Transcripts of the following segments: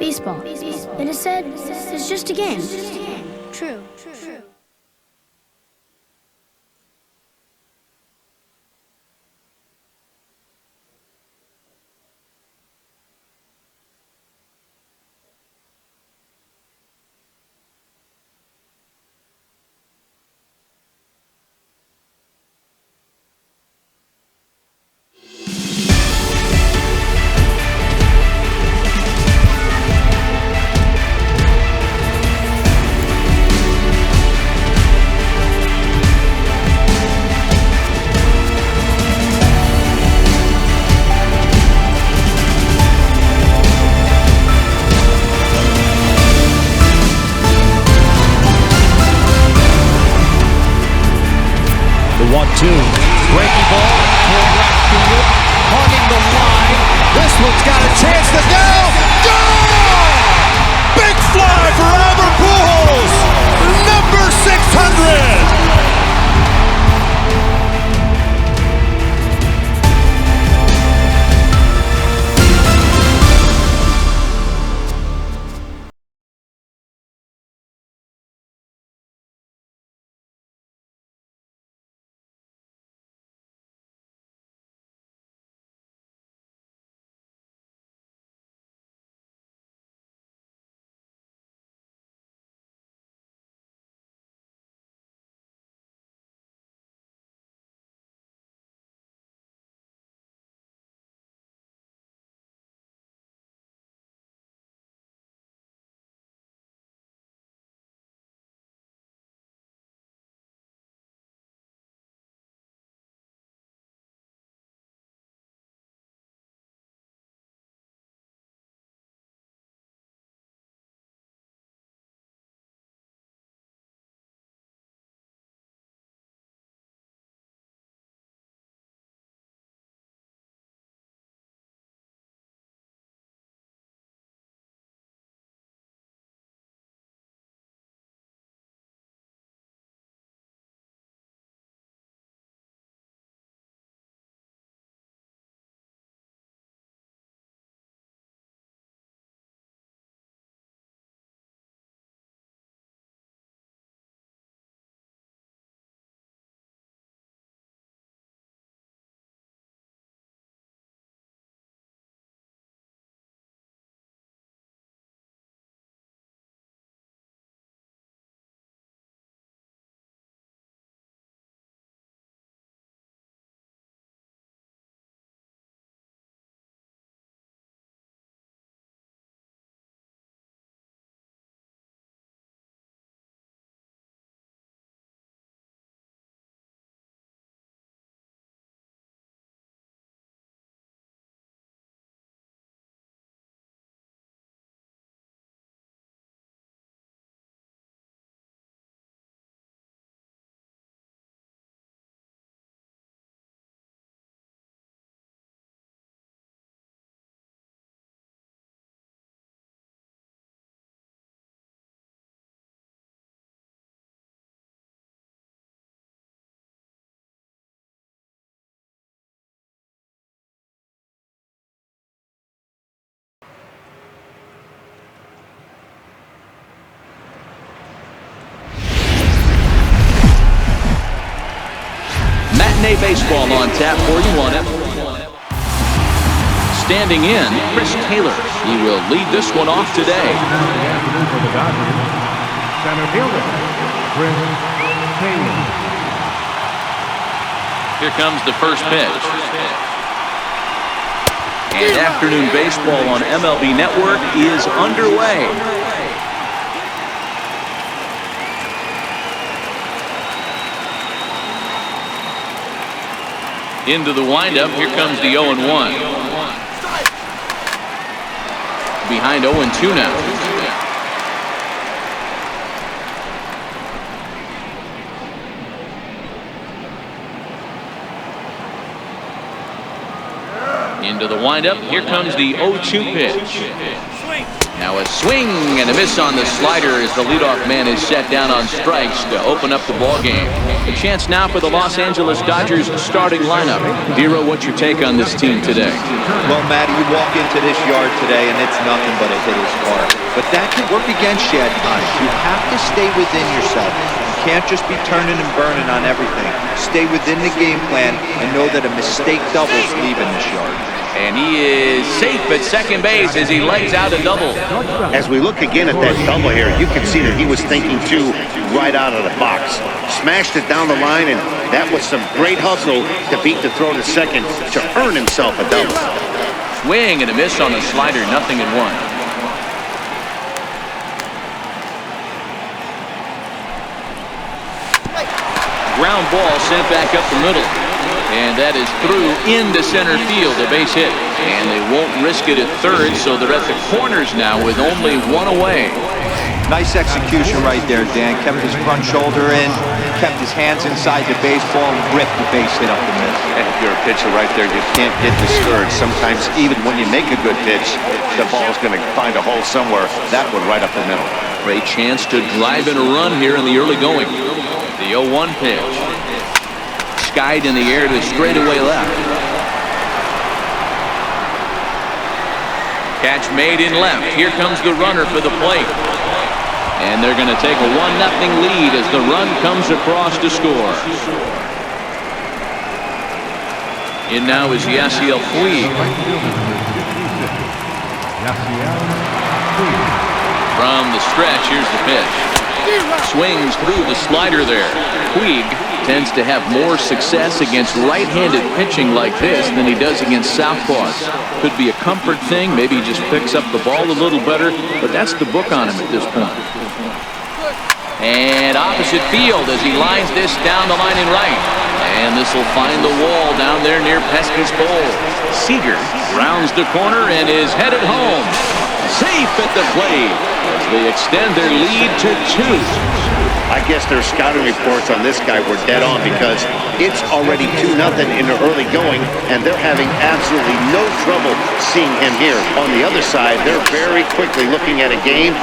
Baseball. It is said it's just a game. True. The 1-2. Breaking ball toward right field. Hugging the line. This one's got a chance to go. Gone! Big fly for Albert Pujols. Number 600. Matinee baseball on tap for you on it. Standing in, Chris Taylor. He will lead this one off today. For the Dodgers, center fielder, Chris Taylor. Here comes the first pitch. And afternoon baseball on MLB Network is underway. Into the windup, here comes the 0-1. Behind 0-2 now. Into the windup, here comes the 0-2 pitch. Now a swing and a miss on the slider as the leadoff man is set down on strikes to open up the ball game. A chance now for the Los Angeles Dodgers starting lineup. Dero, what's your take on this team today? Well, Matty, you walk into this yard today and it's nothing but a hitter's park. But that can work against you at times. You have to stay within yourself. You can't just be turning and burning on everything. Stay within the game plan and know that a mistake doubles leaving this yard. And he is safe at second base as he legs out a double. As we look again at that double here, you can see that he was thinking too right out of the box. Smashed it down the line, and that was some great hustle to beat the throw to second to earn himself a double. Swing and a miss on the slider, 0-1. Ground ball sent back up the middle. And that is through into center field, a base hit. And they won't risk it at third, so they're at the corners now with only one away. Nice execution right there, Dan. Kept his front shoulder in, kept his hands inside the baseball, and ripped the base hit up the middle. And if you're a pitcher right there, you can't get discouraged. Sometimes even when you make a good pitch, the ball's going to find a hole somewhere. That one right up the middle. Great chance to drive in a run here in the early going. The 0-1 pitch. Skied in the air to straightaway left. Catch made in left. Here comes the runner for the plate. And they're going to take a 1-0 lead as the run comes across to score. In now is Yasiel Puig. From the stretch, here's the pitch. Swings through the slider there. Puig tends to have more success against right-handed pitching like this than he does against southpaws. Could be a comfort thing. Maybe he just picks up the ball a little better, but that's the book on him at this point. And opposite field as he lines this down the line in right. And this will find the wall down there near Pesky's pole. Seager rounds the corner and is headed home. Safe at the plate as they extend their lead to 2. I guess their scouting reports on this guy were dead on because it's already 2-0 in the early going, and they're having absolutely no trouble seeing him here. On the other side, they're very quickly looking at a game.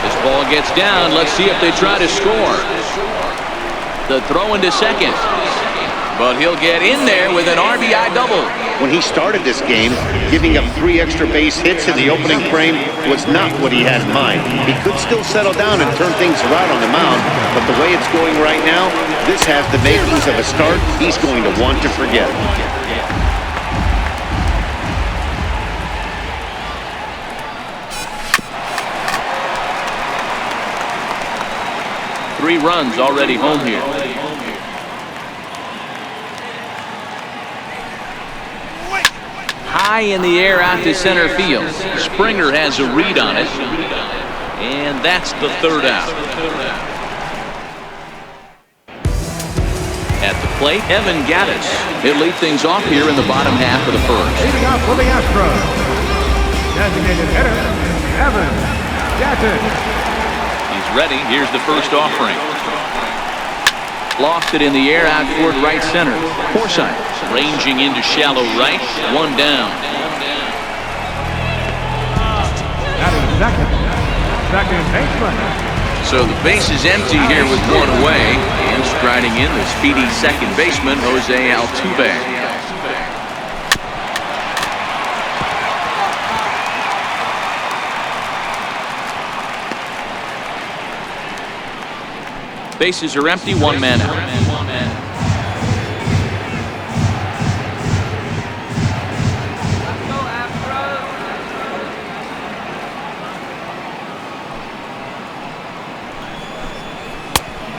This ball gets down. Let's see if they try to score. The throw into second. But he'll get in there with an RBI double. When he started this game, giving up 3 extra base hits in the opening frame was not what he had in mind. He could still settle down and turn things around on the mound, but the way it's going right now, this has the makings of a start he's going to want to forget. Three runs already home here. High in the air out to center field. Springer has a read on it. And that's the third out. At the plate, Evan Gattis. He'll lead things off here in the bottom half of the first. Leading off for the Astros, designated hitter, Evan Gattis. He's ready. Here's the first offering. Lost it in the air out toward right center. Forsythe ranging into shallow right. One down. Second baseman. So the base is empty here with one away. And striding in the speedy second baseman, Jose Altuve. Bases are empty, one man out.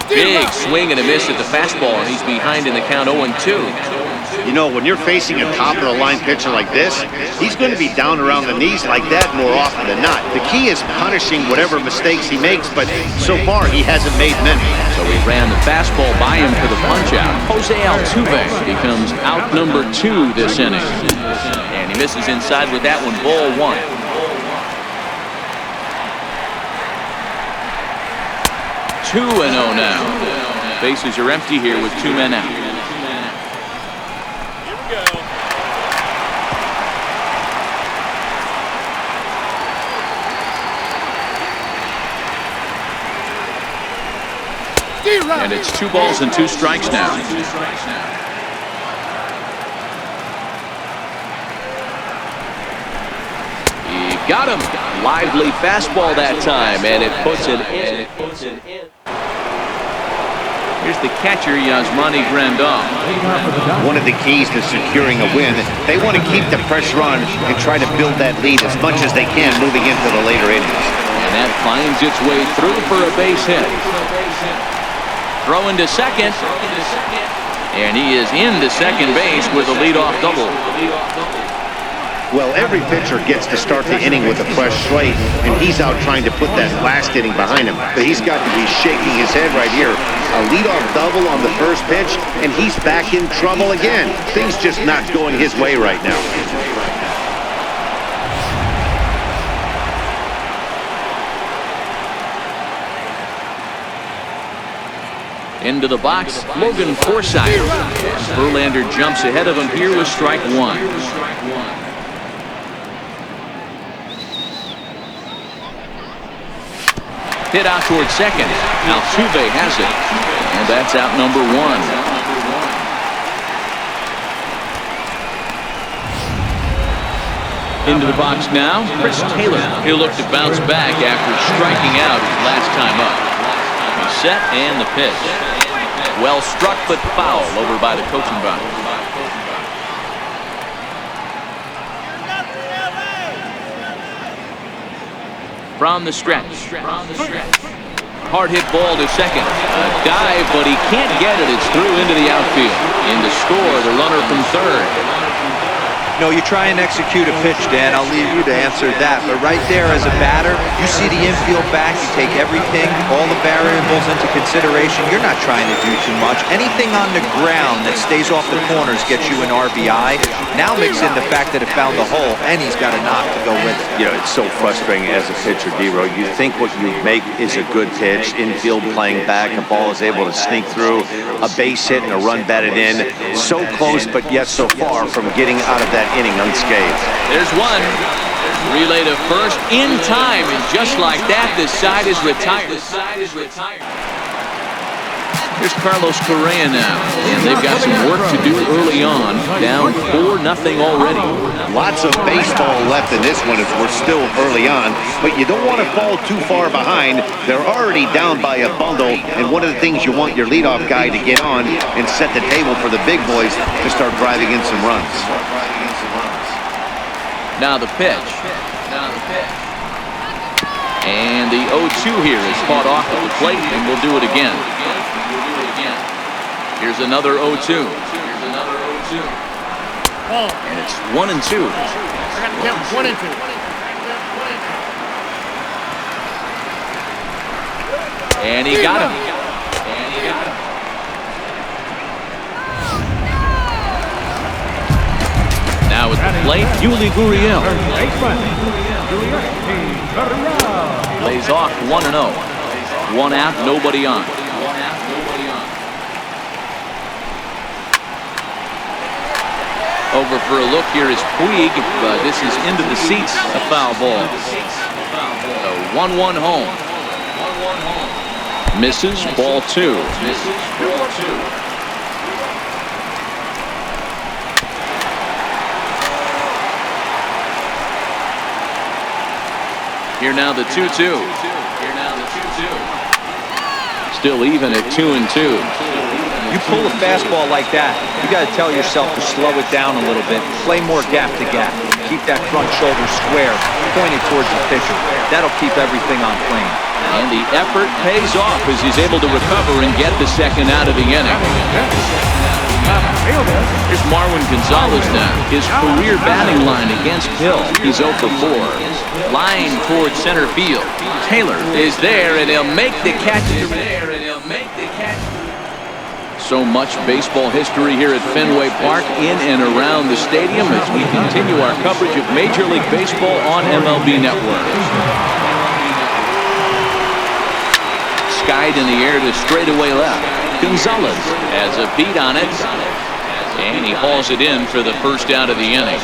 Big swing and a miss at the fastball, and he's behind in the count 0-2. You know, when you're facing a top-of-the-line pitcher like this, he's going to be down around the knees like that more often than not. The key is punishing whatever mistakes he makes, but so far he hasn't made many. So he ran the fastball by him for the punch-out. Jose Altuve becomes out number 2 this inning. And he misses inside with that one, ball 1. 2-0 now. Bases are empty here with 2 men out. And it's 2 balls and 2 strikes now. He got him. Lively fastball that time, and it puts it in. Here's the catcher, Yasmani Grandal. One of the keys to securing a win, they want to keep the pressure on and try to build that lead as much as they can moving into the later innings. And that finds its way through for a base hit. Throw into second. And he is into second base with a leadoff double. Well, every pitcher gets to start the inning with a fresh slate, and he's out trying to put that last inning behind him. But he's got to be shaking his head right here. A leadoff double on the first pitch, and he's back in trouble again. Things just not going his way right now. Into the box, Logan Forsythe. Verlander jumps ahead of him here with strike 1. Hit out towards second. Altuve has it. And that's out number 1. Into the box now, Chris Taylor. He'll look to bounce back after striking out his last time up. He's set and the pitch. Well struck but foul over by the coaching box. From the stretch. Hard hit ball to second. A dive, but he can't get it. It's through into the outfield. In to score, the runner from third. No, you try and execute a pitch, Dan. I'll leave you to answer that. But right there as a batter, you see the infield back. You take everything, all the variables into consideration. You're not trying to do too much. Anything on the ground that stays off the corners gets you an RBI. Now mix in the fact that it found the hole, and he's got a knock to go with it. You know, it's so frustrating as a pitcher, D-Row. You think what you make is a good pitch, infield playing back, a ball is able to sneak through, a base hit and a run batted in. So close, but yet so far from getting out of that inning unscathed. There's one. Relay to first in time, and just like that, this side is retired. Here's Carlos Correa now, and they've got some work to do early on. Down 4-0 already. Lots of baseball left in this one as we're still early on, but you don't want to fall too far behind. They're already down by a bundle, and one of the things you want your leadoff guy to get on and set the table for the big boys to start driving in some runs. Now the pitch. And the 0-2 here is fought off at the plate, and we'll do it again. Here's another 0-2. And it's 1-2. And he got him. Now at the plate, Yuli Gurriel. Lays off 1-0. 1 out, nobody on. Over for a look here is Puig, but this is into the seats, a foul ball. A 1-1 home. Misses, ball 2. Here now the 2-2. Still even at 2-2. You pull a fastball like that, you got to tell yourself to slow it down a little bit. Play more gap to gap. Keep that front shoulder square, pointed towards the pitcher. That'll keep everything on plane. And the effort pays off as he's able to recover and get the second out of the inning. Here's Marwin Gonzalez now. His career batting line against Hill. He's 0 for 4. Line towards center field. Taylor is there, and he'll make the catch. So much baseball history here at Fenway Park, in and around the stadium, as we continue our coverage of Major League Baseball on MLB Network. Skied in the air to straightaway left. Gonzalez has a beat on it, and he hauls it in for the first out of the inning.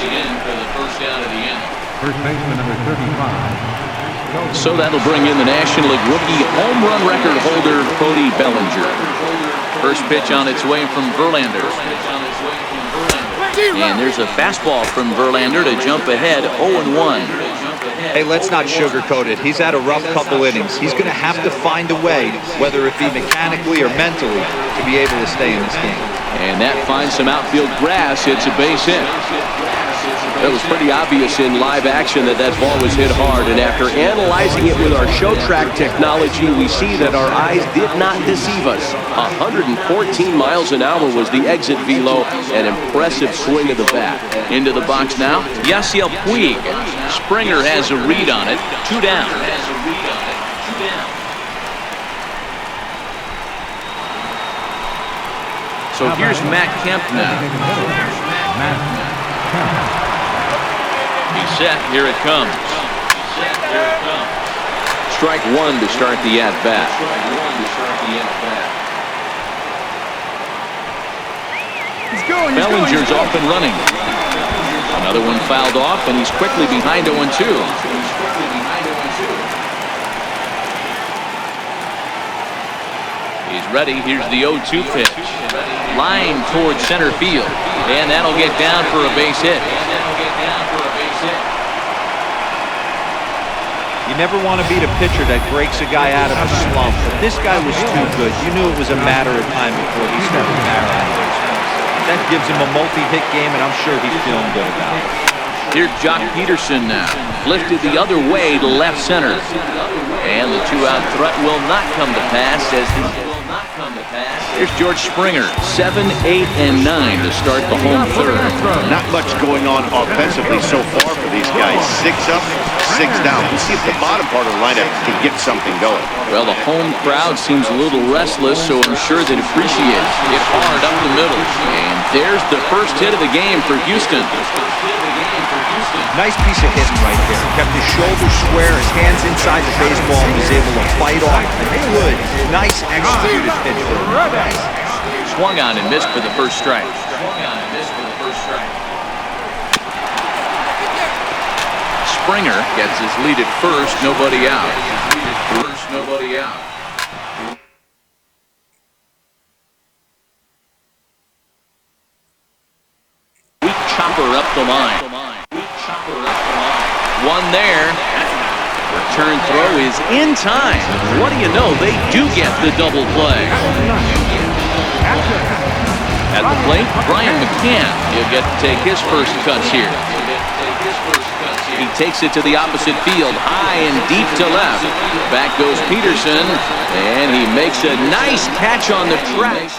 First baseman number 35. So that'll bring in the National League rookie home run record holder, Cody Bellinger. First pitch on its way from Verlander. And there's a fastball from Verlander to jump ahead 0-1. Hey, let's not sugarcoat it. He's had a rough couple innings. He's going to have to find a way, whether it be mechanically or mentally, to be able to stay in this game. And that finds some outfield grass. It's a base hit. It was pretty obvious in live action that that ball was hit hard, and after analyzing it with our show track technology, we see that our eyes did not deceive us. 114 miles an hour was the exit velo, an impressive swing of the bat. Into the box now, Yasiel Puig. Springer has a read on it, 2 down. So here's Matt Kemp now. He's set. Here it comes. Strike 1 to start the at-bat. Bellinger's off and running. Another one fouled off, and he's quickly behind 0-2. He's ready. Here's the 0-2 pitch. Line towards center field. And that'll get down for a base hit. You never want to beat a pitcher that breaks a guy out of a slump, but this guy was too good. You knew it was a matter of time before he started marrying those. That gives him a multi-hit game, and I'm sure he's feeling good about it. Here's Jock Peterson now. Lifted the other way to left center. And the 2-out threat will not come to pass as here's George Springer, 7, 8, and 9 to start the home third. Not much going on offensively so far for these guys. 6 up, 6 down. Let's see if the bottom part of the lineup can get something going. Well, the home crowd seems a little restless, so I'm sure they'd appreciate it. Hit hard up the middle. And there's the first hit of the game for Houston. Nice piece of hitting right there. Kept his shoulders square, his hands inside the baseball, and was able to fight off a good, nice executed pitch. Swung on and missed for the first strike. Springer gets his lead at first, nobody out. Weak chopper up the line. One there. Return throw is in time. What do you know? They do get the double play. At the plate, Brian McCann. He'll get to take his first cuts here. He takes it to the opposite field, high and deep to left. Back goes Peterson, and he makes a nice catch on the track.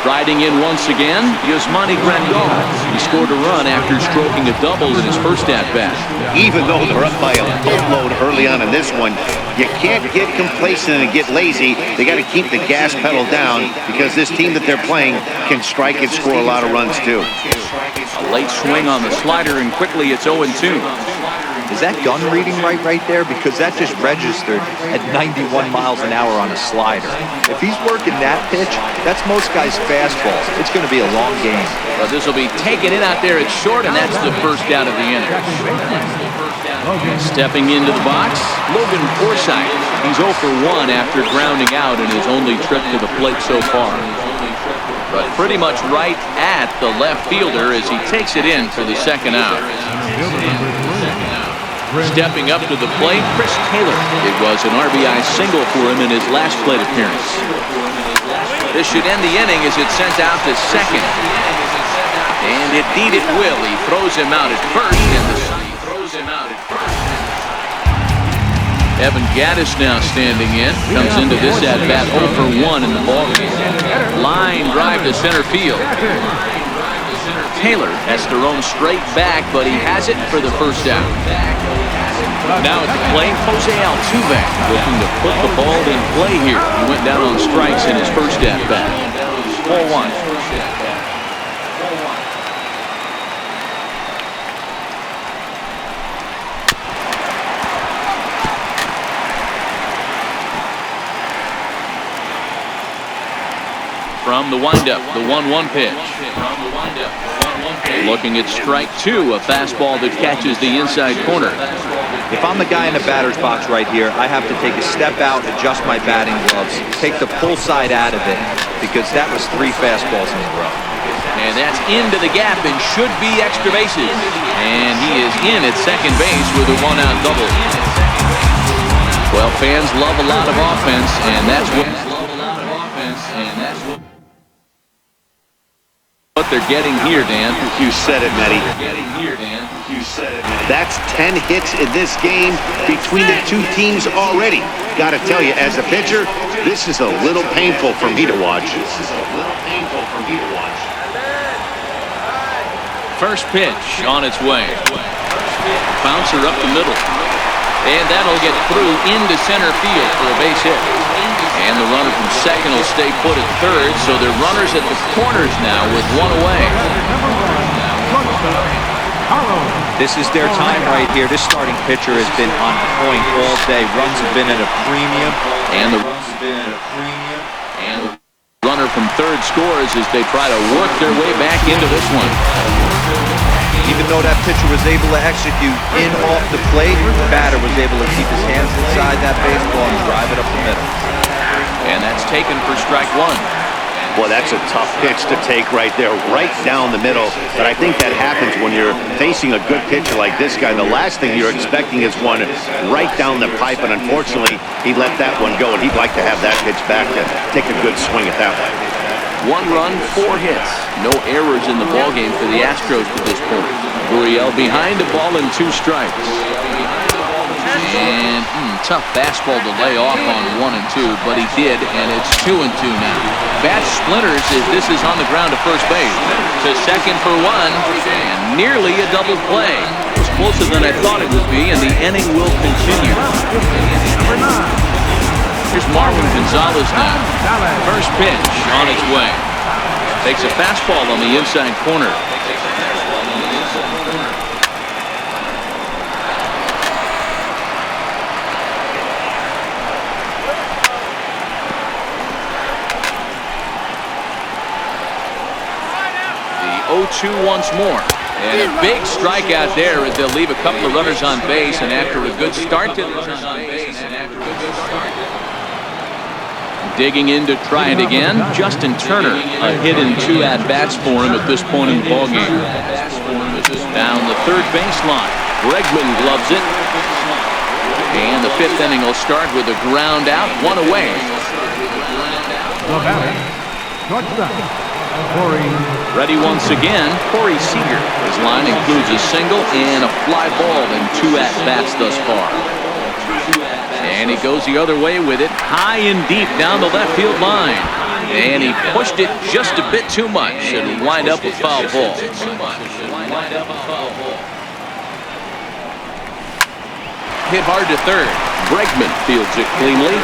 Riding in once again, Yasmani Grandal. He scored a run after stroking a double in his first at-bat. Even though they're up by a boatload early on in this one, you can't get complacent and get lazy. They got to keep the gas pedal down because this team that they're playing can strike and score a lot of runs too. A late swing on the slider, and quickly it's 0-2. Is that gun reading right there? Because that just registered at 91 miles an hour on a slider. If he's working that pitch, that's most guys' fastballs. It's going to be a long game. But this will be taken in out there at short, and that's the first out of the inning. Stepping into the box, Logan Forsythe. He's 0 for 1 after grounding out in his only trip to the plate so far. But pretty much right at the left fielder as he takes it in for the second out. Stepping up to the plate, Chris Taylor. It was an RBI single for him in his last plate appearance. This should end the inning as it's sent out to second. And indeed it will. He throws him out at first. Evan Gaddis now standing in. Comes into this at-bat 0 for 1 in the ballgame. Line drive to center field. Taylor has to roam straight back, but he has it for the first out. Now at the plate, Jose Altuve looking to put the ball in play here. He went down on strikes in his first at-bat. 4-1. From the windup, the 1-1 pitch. Looking at strike two, a fastball that catches the inside corner. If I'm the guy in the batter's box right here, I have to take a step out, adjust my batting gloves, take the pull side out of it, because that was 3 fastballs in a row. And that's into the gap and should be extra bases. And he is in at second base with a 1-out double. Well, fans love a lot of offense, and that's what they're getting here, Dan. You said it, Matty. That's 10 hits in this game between the two teams already. Got to tell you, as a pitcher, this is a little painful for me to watch. First pitch on its way. Bouncer up the middle. And that'll get through into center field for a base hit. And the runner from second will stay put at third, so they're runners at the corners now with 1 away. This is their time right here. This starting pitcher has been on point all day. Runs have been at a premium. And the runner from third scores as they try to work their way back into this one. Even though that pitcher was able to execute in off the plate, the batter was able to keep his hands inside that baseball and drive it up the middle. And that's taken for strike one. Boy, that's a tough pitch to take right there, right down the middle. But I think that happens when you're facing a good pitcher like this guy. The last thing you're expecting is one right down the pipe, and unfortunately, he let that one go, and he'd like to have that pitch back to take a good swing at that one. 1 run, 4 hits. No errors in the ballgame for the Astros to this point. Gurriel behind the ball and 2 strikes. And tough fastball to lay off on 1 and 2, but he did, and it's 2 and 2 now. Bat splinters as this is on the ground to first base. To second for 1, and nearly a double play. It was closer than I thought it would be, and the inning will continue. Here's Marwin Gonzalez now. First pitch on its way. Takes a fastball on the inside corner. The 0-2 once more. And a big strikeout there as they'll leave a couple of runners on base, and after a good start to digging in to try it again, Justin Turner, a hit in 2 at-bats for him at this point in the ballgame. Down the third baseline, Bregman gloves it. And the 5th inning will start with a ground out, 1 away. Ready once again, Corey Seager. His line includes a single and a fly ball in 2 at-bats thus far. And he goes the other way with it, high and deep down the left field line. And he pushed it just a bit too much and wind up a foul ball. Hit hard to third. Bregman fields it cleanly.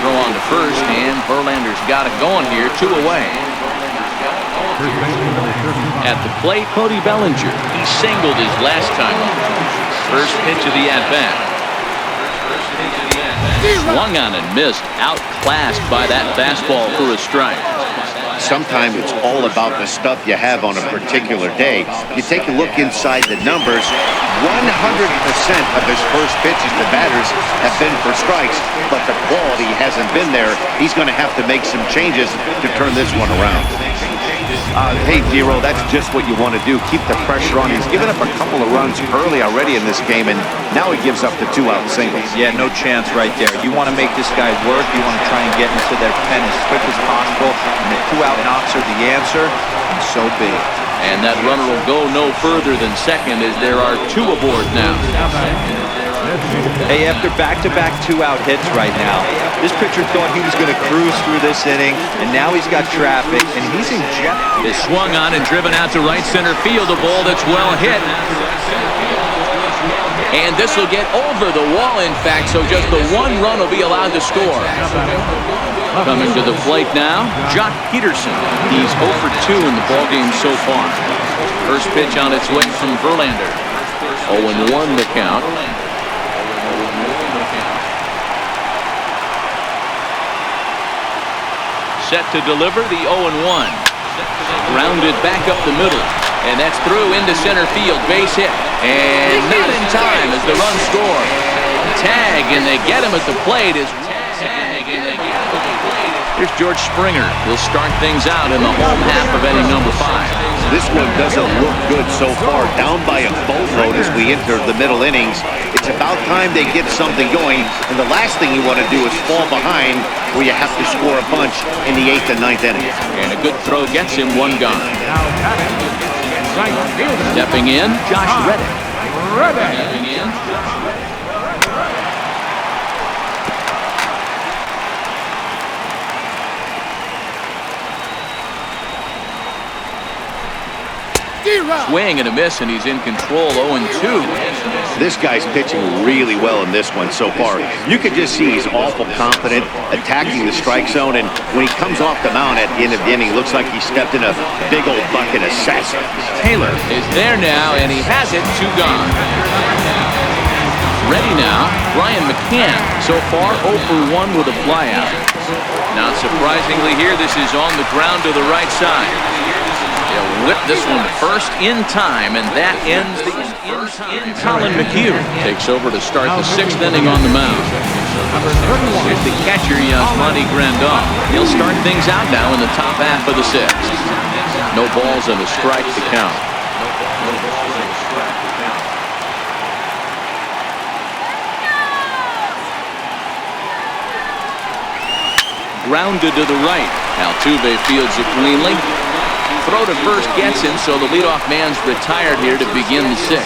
Throw on to first, and Verlander's got it going here, 2 away. At the plate, Cody Bellinger. He singled his last time up. First pitch of the at-bat. Swung on and missed, outclassed by that fastball for a strike. Sometimes it's all about the stuff you have on a particular day. You take a look inside the numbers, 100% of his first pitches to batters have been for strikes, but the quality hasn't been there. He's going to have to make some changes to turn this one around. Hey, Dero, that's just what you want to do. Keep the pressure on. He's given up a couple of runs early already in this game, and now he gives up the 2-out singles. Yeah, no chance right there. You want to make this guy work. You want to try and get into their pen as quick as possible, and the 2-out knocks are the answer, and so be it. And that runner will go no further than second as there are 2 aboard now. Hey, after back-to-back 2-out hits right now, this pitcher thought he was going to cruise through this inning, and now he's got traffic, and he's in jeopardy. Is swung on and driven out to right center field, a ball that's well hit. And this will get over the wall, in fact, so just the 1 run will be allowed to score. Coming to the plate now, Jock Peterson. He's 0 for 2 in the ballgame so far. First pitch on its way from Verlander. 0-1 the count. Set to deliver the 0-1. Grounded back up the middle. And that's through into center field, base hit. And not in time as the run scored. Tag, and they get him at the plate. Here's George Springer. He'll start things out in the home half of inning number 5. This one doesn't look good so far. Down by a boatload as we enter the middle innings. It's about time they get something going. And the last thing you want to do is fall behind where you have to score a bunch in the 8th and 9th innings. And a good throw gets him one gone. Now batting, right fielder. Stepping in, Josh Reddick. Reddick. Stepping in. Swing and a miss, and he's in control, 0-2. This guy's pitching really well in this one so far. You can just see he's awful confident, attacking the strike zone, and when he comes off the mound at the end of the inning, it looks like he stepped in a big old bucket of sass. Taylor is there now, and he has it, 2 gone. Ready now, Brian McCann. So far, 0 for 1 with a flyout. Not surprisingly here, this is on the ground to the right side. He'll whip this one first in time, and that ends the in. Colin McHugh takes over to start the 6th inning on the mound. Here's the catcher, Yasmani Grandal. He'll start things out now in the top half of the 6th. No balls and a strike to count. Grounded to the right. Altuve fields it cleanly. Throw to first gets him, so the leadoff man's retired here to begin the 6th.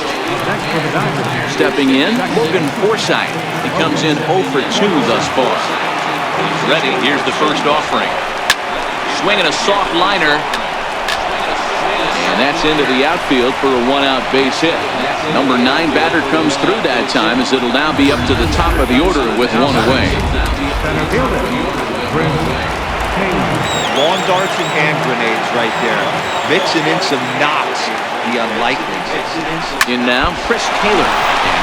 Stepping in, Logan Forsythe. He comes in 0 for 2 thus far. He's ready. Here's the first offering. Swinging a soft liner. And that's into the outfield for a 1-out base hit. Number 9 batter comes through that time, as it'll now be up to the top of the order with 1 away. Center fielder. Lawn darts and hand grenades right there. Mixing in some knocks, the unlikely. In now, Chris Taylor.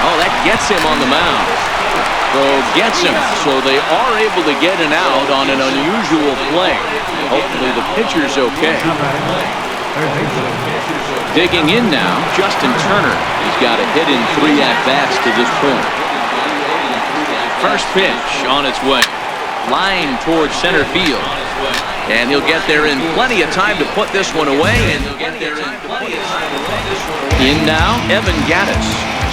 And that gets him on the mound. Throw gets him, so they are able to get an out on an unusual play. Hopefully the pitcher's okay. Digging in now, Justin Turner. He's got a hit in 3 at-bats to this point. First pitch on its way. Line towards center field. And he'll get there in plenty of time to put this one away. In now, Evan Gattis.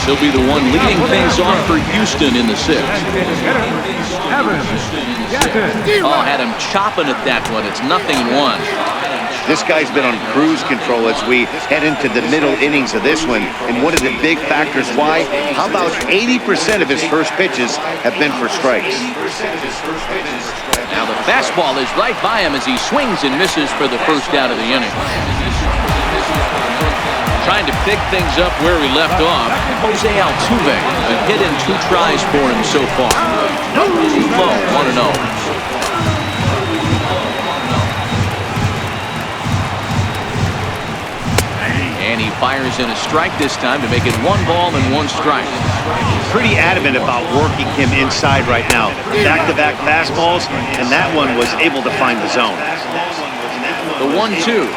He'll be the one leading things off for Houston in the 6th. Had him chopping at that one. It's 0-1. This guy's been on cruise control as we head into the middle innings of this one. And one of the big factors why, how about 80% of his first pitches have been for strikes? Now the fastball is right by him as he swings and misses for the first out of the inning. Trying to pick things up where we left off, Jose Altuve. A hit in 2 tries for him so far. Too low, 1-0. And he fires in a strike this time to make it 1 ball and 1 strike. Pretty adamant about working him inside right now. Back-to-back fastballs, and that one was able to find the zone. The 1-2.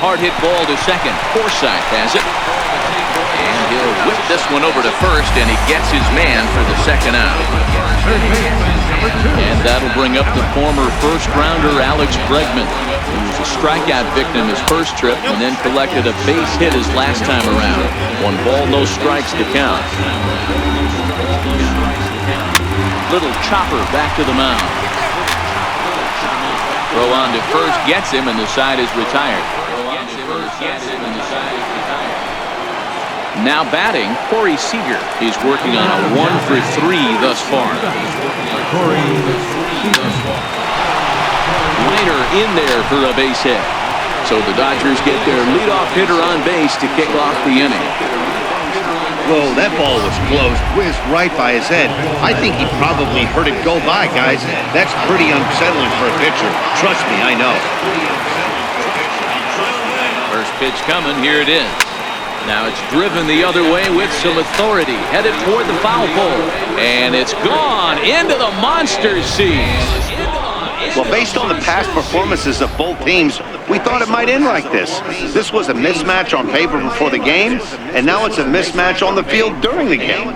Hard hit ball to second. Forsythe has it. And he'll whip this one over to first, and he gets his man for the 2nd out. And that'll bring up the former first-rounder Alex Bregman, who was a strikeout victim his first trip and then collected a base hit his last time around. 1 ball, no strikes to count. Little chopper back to the mound. Throw on to first gets him, and the side is retired. Now batting, Corey Seager. He's working on a 1 for 3 thus far. Later in there for a base hit. So the Dodgers get their leadoff hitter on base to kick off the inning. Whoa, that ball was close. Whizzed right by his head. I think he probably heard it go by, guys. That's pretty unsettling for a pitcher. Trust me, I know. First pitch coming, here it is. Now it's driven the other way with some authority. Headed toward the foul pole. And it's gone into the monster seats. Well, based on the past performances of both teams, We thought it might end like this. This was a mismatch on paper before the game, and now it's a mismatch on the field during the game.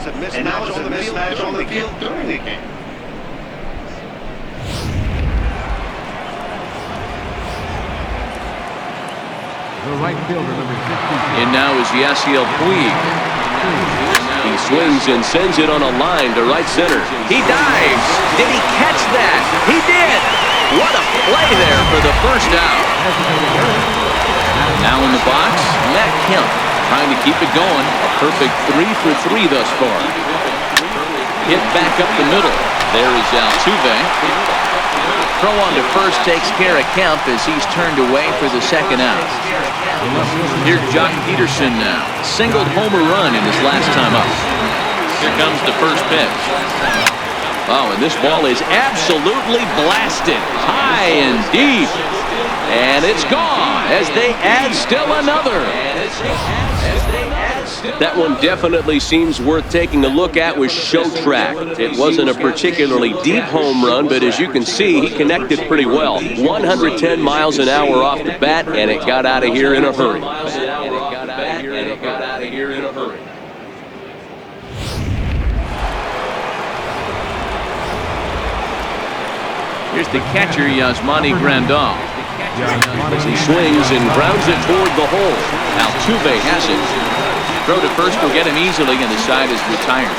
The right fielder, number 60. And now is Yasiel Puig. He swings and sends it on a line to right center. He dives. Did he catch that? He did. What a play there for the first out. Now in the box, Matt Kemp trying to keep it going. A perfect 3 for 3 thus far. Hit back up the middle. There is Altuve. Throw on to first takes care of Kemp as he's turned away for the second out. Here's Jock Peterson now. Singled homer run in his last time up. Here comes the first pitch. Oh, and this ball is absolutely blasted. High and deep. And it's gone as they add still another. That one definitely seems worth taking a look at with Show Track. It wasn't a particularly deep home run, but as you can see, he connected pretty well. 110 miles an hour off the bat, and it got out of here in a hurry. Here's the catcher, Yasmani Grandal. As he swings and grounds it toward the hole. Altuve has it. Throw to first will get him easily, and the side is retired.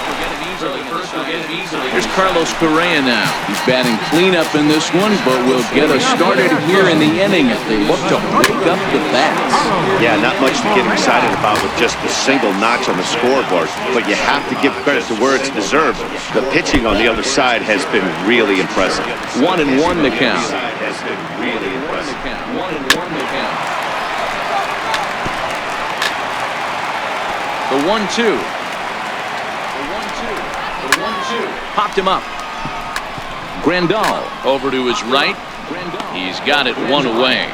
Here's Carlos Correa now. He's batting cleanup in this one, but will get us started here in the inning as they look to break up the bats. Yeah, not much to get excited about with just a single notch on the scoreboard, but you have to give credit to where it's deserved. The pitching on the other side has been really impressive. 1-1 the count. The 1-2. Popped him up. Grandal over to his right. He's got it one away.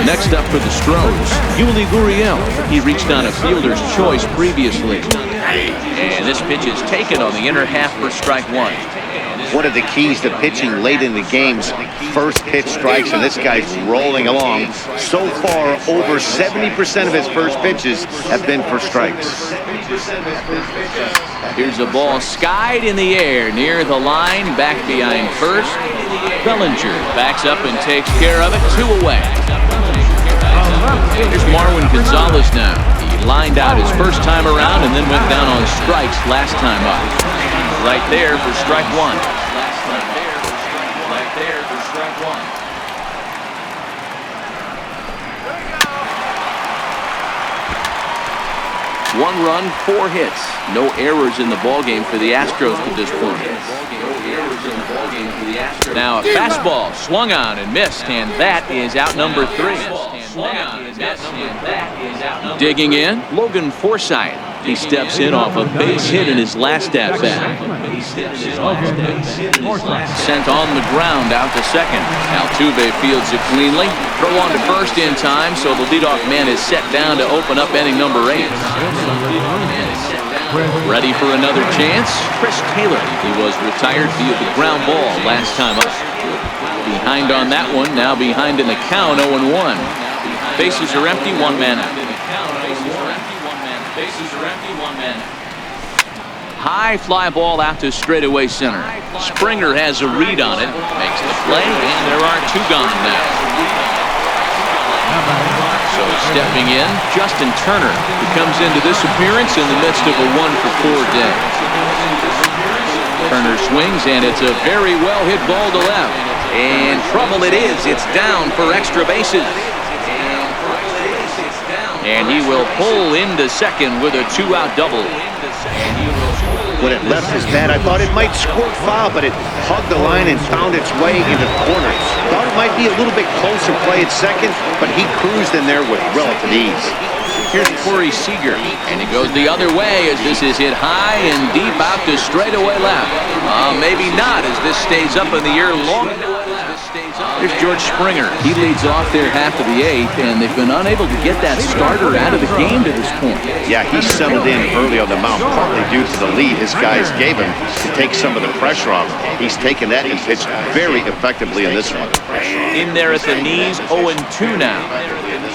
Next up for the Stros, Yuli Gurriel. He reached on a fielder's choice previously. And this pitch is taken on the inner half for strike one. One of the keys to pitching late in the game's first pitch strikes, and this guy's rolling along. So far, over 70% of his first pitches have been for strikes. Here's a ball skied in the air near the line, back behind first. Bellinger backs up and takes care of it, 2 away. Here's Marwin Gonzalez now. He lined out his first time around and then went down on strikes last time up. Right there for strike one. One run, 4 hits. No errors in the ballgame for the Astros at this point. Now a fastball swung on and missed, and that is out number 3. Digging in, Logan Forsythe. He steps in off a base hit in his last at-bat. Sent on the ground out to second. Altuve fields it cleanly. Throw on to first in time, so the leadoff man is set down to open up inning number 8. Ready for another chance? Chris Taylor. He was retired via the ground ball last time up. Behind on that one, now behind in the count, 0-1. Bases are empty, 1 man out. High fly ball out to straightaway center. Springer has a read on it, makes the play, and there are 2 gone now. So stepping in, Justin Turner, who comes into this appearance in the midst of a 1-for-4 day. Turner swings, and it's a very well hit ball to left. And trouble it is, it's down for extra bases. And he will pull into second with a 2-out double. When it left his bat, I thought it might squirt foul, but it hugged the line and found its way into the corner. Thought it might be a little bit closer play at second, but he cruised in there with relative ease. Here's Corey Seager, and it goes the other way as this is hit high and deep out to straightaway left. Maybe not as this stays up in the air long enough. There's George Springer. He leads off there half of the eighth, and they've been unable to get that starter out of the game to this point. Yeah, he settled in early on the mound, partly due to the lead his guys gave him to take some of the pressure off. He's taken that and pitched very effectively in this one. In there at the knees, 0-2 now.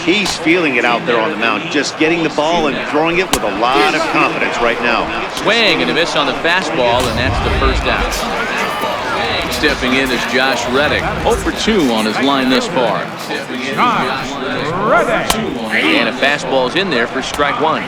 He's feeling it out there on the mound, just getting the ball and throwing it with a lot of confidence right now. Swing and a miss on the fastball, and that's the first out. Stepping in is Josh Reddick, 0 for 2 on his line thus far. And a fastball's in there for strike one.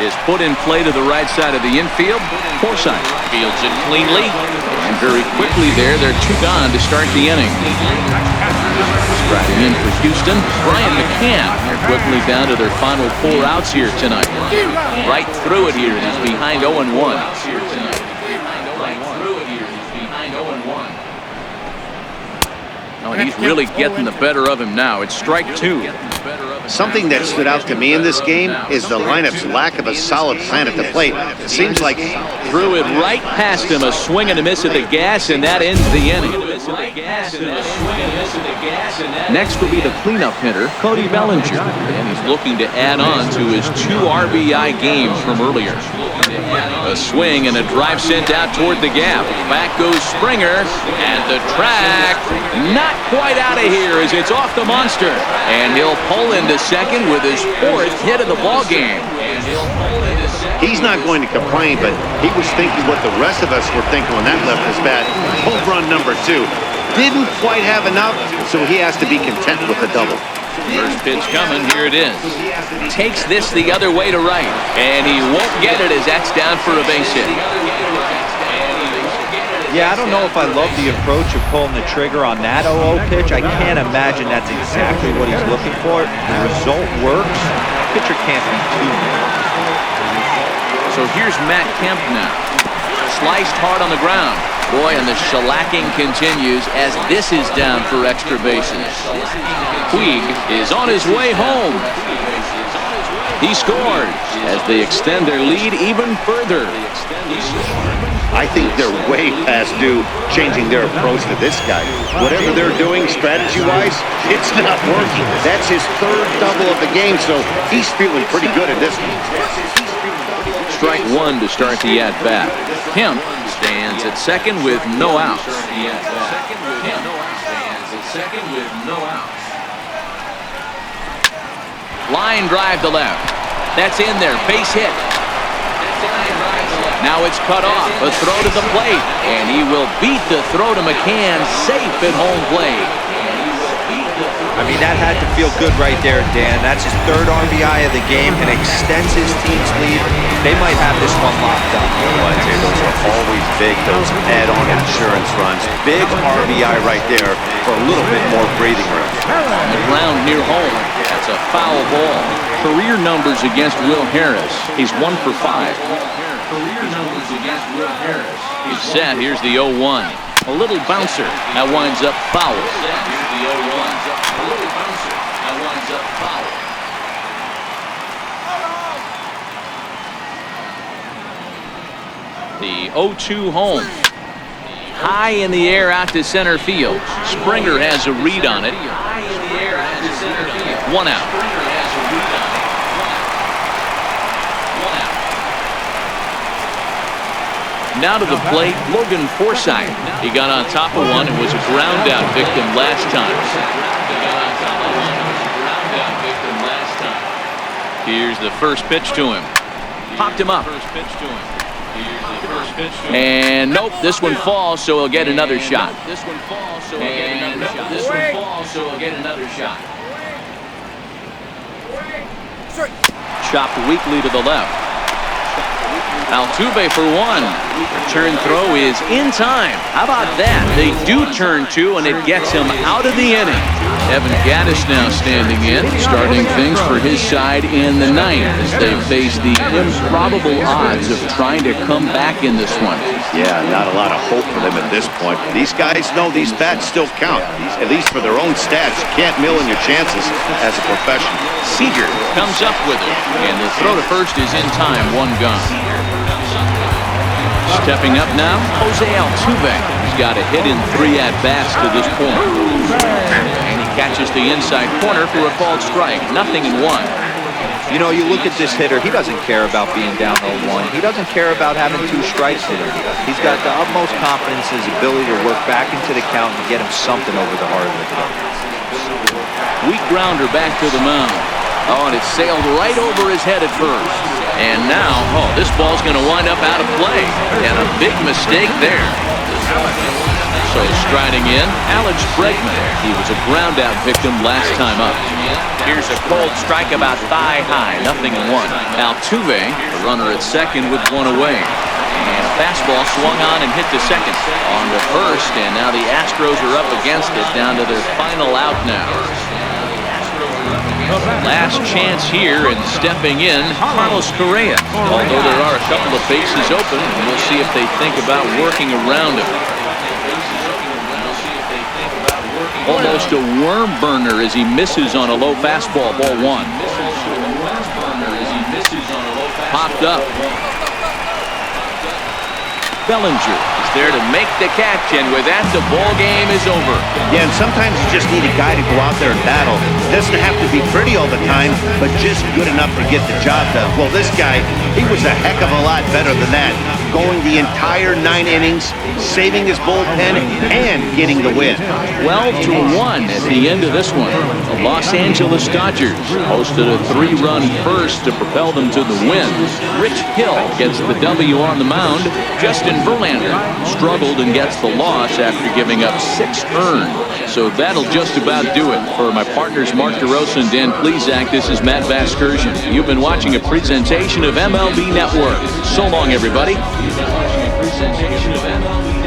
Is put in play to the right side of the infield. Forsythe fields it cleanly. And very quickly there, they're 2 gone to start the inning. Striding in for Houston, Brian McCann. They're quickly down to their final 4 outs here tonight. Right through it here, and he's behind 0-1. Oh, and he's really getting the better of him now. It's strike 2. Something that stood out to me in this game is the lineup's lack of a solid plan at the plate. It seems like threw it right past him, a swing and a miss at the gas, and that ends the inning. Next will be the cleanup hitter, Cody Bellinger, and he's looking to add on to his 2 RBI games from earlier. A swing and a drive sent out toward the gap. Back goes Springer, and the track not quite out of here as it's off the monster, and he'll pull into second with his 4th hit of the ball game. he's not going to complain, but he was thinking what the rest of us were thinking when that left his bat. Home run number 2. Didn't quite have enough, so he has to be content with a double. First pitch coming, here it is. Takes this the other way to right, and he won't get it as that's down for a base hit. Yeah, I don't know if I love the approach of pulling the trigger on that 0-0 pitch. I can't imagine that's exactly what he's looking for. The result works. Pitcher can't be too mad. So here's Matt Kemp now. Sliced hard on the ground. Boy, and the shellacking continues as this is down for extra bases. Puig is on his way home. He scores as they extend their lead even further. I think they're way past due changing their approach to this guy. Whatever they're doing strategy-wise, it's not working. That's his 3rd double of the game, so he's feeling pretty good at this one. Strike 1 to start the at-bat. Kemp stands at second with no outs. Line drive to left. That's in there. Base hit. Now it's cut off. A throw to the plate. And he will beat the throw to McCann. Safe at home plate. I mean, that had to feel good right there, Dan. That's his 3rd RBI of the game and extends his team's lead. They might have this one locked up. Well, I'd say those are always big, those add-on insurance runs. Big RBI right there for a little bit more breathing room. On the ground near home. That's a foul ball. Career numbers against Will Harris. He's 1 for 5. Career numbers against Will Harris. He's set. Here's the 0-1. A little bouncer. That winds up foul. Here's the 0-1. A little bouncer. That winds up foul. The 0-2 home. High in the air out to center field. Springer has a read on it. 1 out. Now to the plate, Logan Forsythe. He got on top of one and was a ground out victim last time. Here's the first pitch to him. Popped him up. And nope, this one falls, so he'll get another shot. Chopped weakly to the left. Altuve for one. Return throw is in time. How about that? They do turn two, and it gets him out of the inning. Evan Gattis now standing in, starting things for his side in the ninth as they face the improbable odds of trying to come back in this one. Yeah, not a lot of hope for them at this point. These guys know these bats still count, at least for their own stats. You can't mill in your chances as a professional. Seager comes up with it, and the throw to first is in time, one gone. Stepping up now, Jose Altuve. He's got a hit in 3 at-bats to this point. And he catches the inside corner for a called strike. 0-1. You know, you look at this hitter, he doesn't care about being down 0-1. He doesn't care about having 2 strikes to him. He's got the utmost confidence in his ability to work back into the count and get him something over the hard limit. Weak grounder back to the mound. Oh, and it sailed right over his head at first. And now, this ball's going to wind up out of play. And a big mistake there. So striding in, Alex Bregman. He was a ground-out victim last time up. Here's a cold strike about thigh-high, 0-1. Altuve, the runner at second with one away. And a fastball swung on and hit to second. On to first, and now the Astros are up against it, down to their final out now. Last chance here, and stepping in, Carlos Correa. Although there are a couple of bases open, and we'll see if they think about working around him. Almost a worm burner as he misses on a low fastball, ball 1. Popped up. Bellinger is there to make the catch, and with that, the ball game is over. Yeah, and sometimes you just need a guy to go out there and battle. Doesn't have to be pretty all the time, but just good enough to get the job done. Well, this guy, he was a heck of a lot better than that. Going the entire 9 innings, saving his bullpen, and getting the win. 12-1 at the end of this one. The Los Angeles Dodgers hosted a 3-run first to propel them to the win. Rich Hill gets the W on the mound. Justin Verlander struggled and gets the loss after giving up 6 earned. So that'll just about do it. For my partners Mark DeRosa and Dan Plesac, this is Matt Vasgersian. You've been watching a presentation of MLB Network. So long, everybody. Presentation of MLB